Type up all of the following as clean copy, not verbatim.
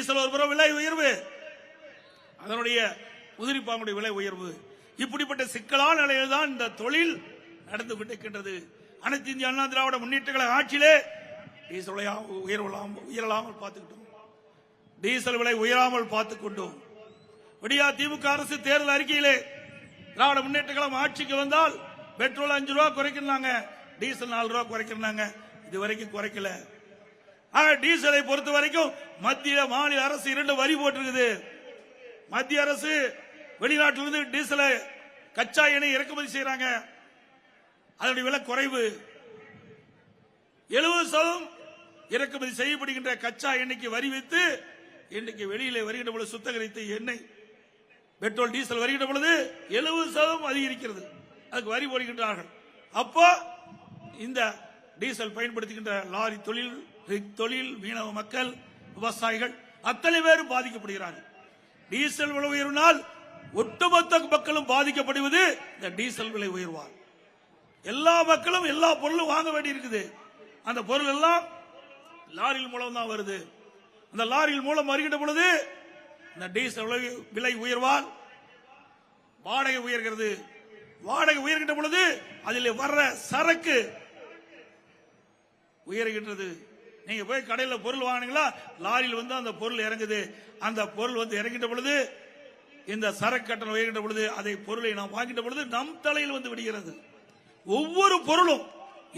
Diesel ஒரு புறம் விலை உயர்வு, அதனுடைய உதிரி பாகங்களுடைய விலை உயர்வு, இப்படிப்பட்ட சிக்கலான நிலையில் தான் இந்த தொழில் நடந்து கொண்டிருக்கின்றது. அனைத்து இந்திய அண்ணா திராவிட முன்னேற்ற கழக ஆட்சியிலே டீசல் விலை உயரலாமல் பார்த்துக்கிட்டோம், டீசல் விலை உயராமல் பார்த்துக் கொண்டோம். விடியா திமுக அரசு தேர்தல் அறிக்கையிலே திராவிட முன்னேற்ற கழகம் ஆட்சிக்கு வந்தால் பெட்ரோல் 5 ரூபாய் குறைக்கிறாங்க, டீசல் 4 ரூபாய் குறைக்கிறாங்க, இதுவரைக்கும் குறைக்கல. டீசலை பொறுத்த வரைக்கும் மத்திய மாநில அரசு 2 வரி போட்டிருக்குது. மத்திய அரசு வெளிநாட்டிலிருந்து டீசலை கச்சா எண்ணெய் இறக்குமதி செய்யறாங்க, அதனுடைய விலை குறைவு. 70% இறக்குமதி செய்யப்படுகின்ற கச்சா எண்ணெய்க்கு வரி வைத்து இன்றைக்கு வெளியிலே வருகின்ற பொழுது சுத்தகரித்த எண்ணெய் பெட்ரோல் டீசல் வருகின்ற பொழுது 70% அதிகரிக்கிறது, அதுக்கு வரி போடுகின்றார்கள். அப்போ இந்த டீசல் பயன்படுத்துகின்ற லாரி தொழில் மீனவ மக்கள், விவசாயிகள் அத்தனை பேரும் பாதிக்கப்படுகிறார்கள். டீசல் விலை உயர்வினால் ஒட்டுமொத்த மக்களும் பாதிக்கப்படுவது இந்த டீசல் விலை உயர்வால். எல்லா மக்களும் எல்லா பொருளும் வாங்க வேண்டி இருக்குது, அந்த பொருள் எல்லாம் லாரியில் மூலம் தான் வருது. அந்த லாரியில் மூலம் வருகின்ற பொழுது இந்த டீசல் விலை உயர்வால் வாடகை உயர்கிறது. வாடகை உயர்கின்ற பொழுது அதில் வர்ற சரக்கு உயர்கின்றது. நீங்க போய் கடையில் பொருள் வாங்கினீங்களா, லாரியில் வந்து அந்த பொருள் இறங்குது, அந்த பொருள் வந்து இறங்கின்ற பொழுது இந்த சரக்கு கட்டணம் உயர்கின்ற பொழுது அதை பொருளை நாம் வாங்கின்ற பொழுது நம் தலையில் வந்து விடுகிறது. ஒவ்வொரு பொருளும்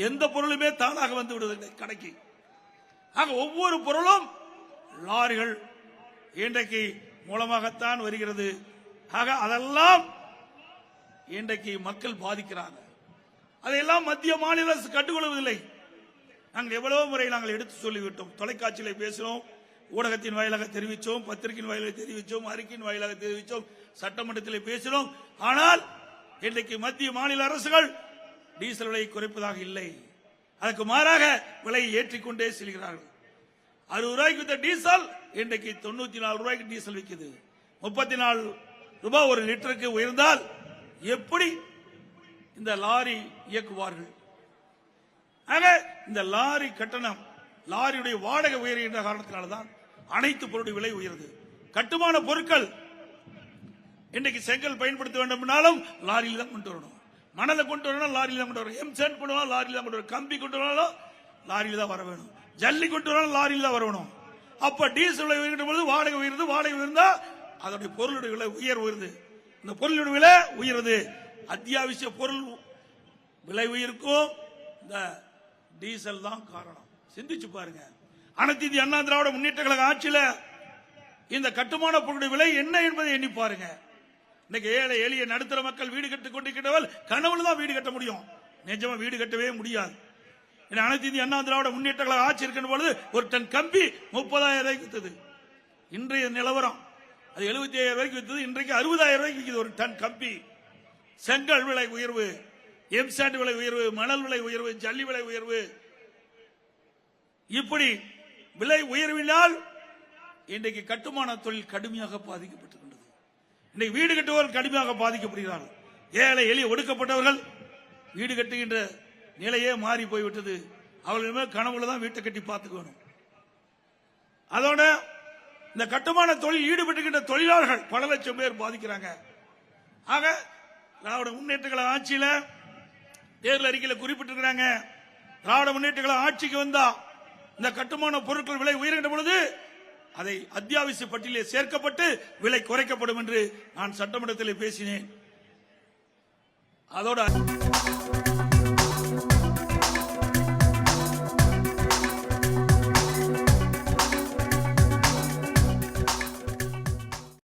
எந்த பொருளுமே தானாக வந்து விடுவது கடைக்கு. ஆக ஒவ்வொரு பொருளும் லாரிகள் இன்றைக்கு மூலமாகத்தான் வருகிறது. ஆக அதெல்லாம் இன்றைக்கு மக்கள் பாதிக்கிறாங்க. அதையெல்லாம் மத்திய மாநில அரசு கண்டுகொள்வதில்லை. நாங்கள் எவ்வளவு முறை நாங்கள் எடுத்து சொல்லிவிட்டோம், தொலைக்காட்சியில் பேசினோம், ஊடகத்தின் வாயிலாக தெரிவித்தோம், பத்திரிகையின் வாயிலாக தெரிவித்தோம், அறிக்கையின் வாயிலாக தெரிவித்தோம், சட்டமன்றத்தில் பேசினோம். ஆனால் இன்றைக்கு மத்திய மாநில அரசுகள் டீசல் விலையை குறைப்பதாக இல்லை, அதற்கு மாறாக விலையை ஏற்றிக்கொண்டே செல்கிறார்கள். 60 ரூபாய்க்கு வித்த டீசல் இன்றைக்கு 94 ரூபாய்க்கு டீசல் விற்குது. 34 ரூபாய் ஒரு லிட்டருக்கு உயர்ந்தால் எப்படி இந்த லாரி இயக்குவார்கள்? ஆக இந்த லாரி கட்டணம், லாரியுடைய வாடகை உயர்கின்ற காரணத்தினால்தான் அனைத்து பொருளுடைய விலை உயர்து. கட்டுமான பொருட்கள் இன்றைக்கு செங்கல் பயன்படுத்த வேண்டும்னாலும் லாரியில் தான் கொண்டு வரணும், மணலை கொண்டு வரணும் லாரியில் தான் கொண்டு வரணும், எம்சேண்ட் கொண்டு வரணும் லாரியில் தான் கொண்டு வரணும், கம்பி கொண்டு வரணும் லாரியில் தான் வர வேணும், ஜல்லி கொண்டு வரணும் லாரியில் தான் வரணும். அப்ப டீசல் விலை உயர்கின்ற பொழுது வாடகை உயர்ந்து, வாடகை உயர்ந்தா அதனுடைய பொருளுடைய விலை உயர்வு, இந்த பொருளுடைய விலை உயர்வு. அத்தியாவசிய பொருள் விலை உயர்க்கும் இந்த டீசல் தான் காரணம். சிந்திச்சு பாருங்க. அனைத்து இந்திய அண்ணா திராவிட முன்னேற்ற கழக ஆட்சியில இந்த கட்டுமான பொருளுடைய விலை என்ன என்பதை எண்ணி பாருங்க. இன்னைக்கு ஏழை எளிய நடுத்தர மக்கள் வீடு கட்டிக் கொண்டிருக்கிறவர்கள் கனவுல தான் வீடு கட்ட முடியும், நிஜமா வீடு கட்டவே முடியாது. அனைத்து இந்திய அண்ணா திராவிட முன்னேற்ற கழக ஆட்சி இருக்கின்ற பொழுது ஒரு டன் கம்பி 30,000 ரூபாய்க்கு வித்தது. இன்றைய நிலவரம் அது 75,000 ரூபாய்க்கு வித்தது, இன்றைக்கு 60,000 ரூபாய்க்கு விற்குது ஒரு டன் கம்பி. செங்கல் விலை உயர்வு, எம்சாண்ட் விலை உயர்வு, மணல் விலை உயர்வு, ஜல்லி விலை உயர்வு, இப்படி விலை உயர்வினால் இன்றைக்கு கட்டுமான தொழில் கடுமையாக பாதிக்கப்பட்டிருக்கின்றது. இன்றைக்கு வீடு கட்டுபவர்கள் கடுமையாக பாதிக்கப்படுகிறார்கள். ஏழை எளிய ஒடுக்கப்பட்டவர்கள் வீடு கட்டுகின்ற நிலையே மாறி போய்விட்டது. அவர்கள் கனவுல தான் வீட்டை கட்டி பார்த்துக்கணும். அதோட இந்த கட்டுமான தொழில் ஈடுபட்டுகின்ற தொழிலாளர்கள் பல லட்சம் பேர் பாதிக்கிறாங்க. ஆக திராவிட முன்னேற்ற கழக ஆட்சியில தேர்தல் அறிக்கையில் குறிப்பிட்டிருக்கிறாங்க, திராவிட முன்னேற்ற கழக ஆட்சிக்கு வந்தா இந்த கட்டுமான பொருட்கள் விலை உயர்கின்ற பொழுது அதை அத்தியாவசிய பட்டியலில் சேர்க்கப்பட்டு விலை குறைக்கப்படும் என்று நான் சட்டமன்றத்தில் பேசினேன். அதோட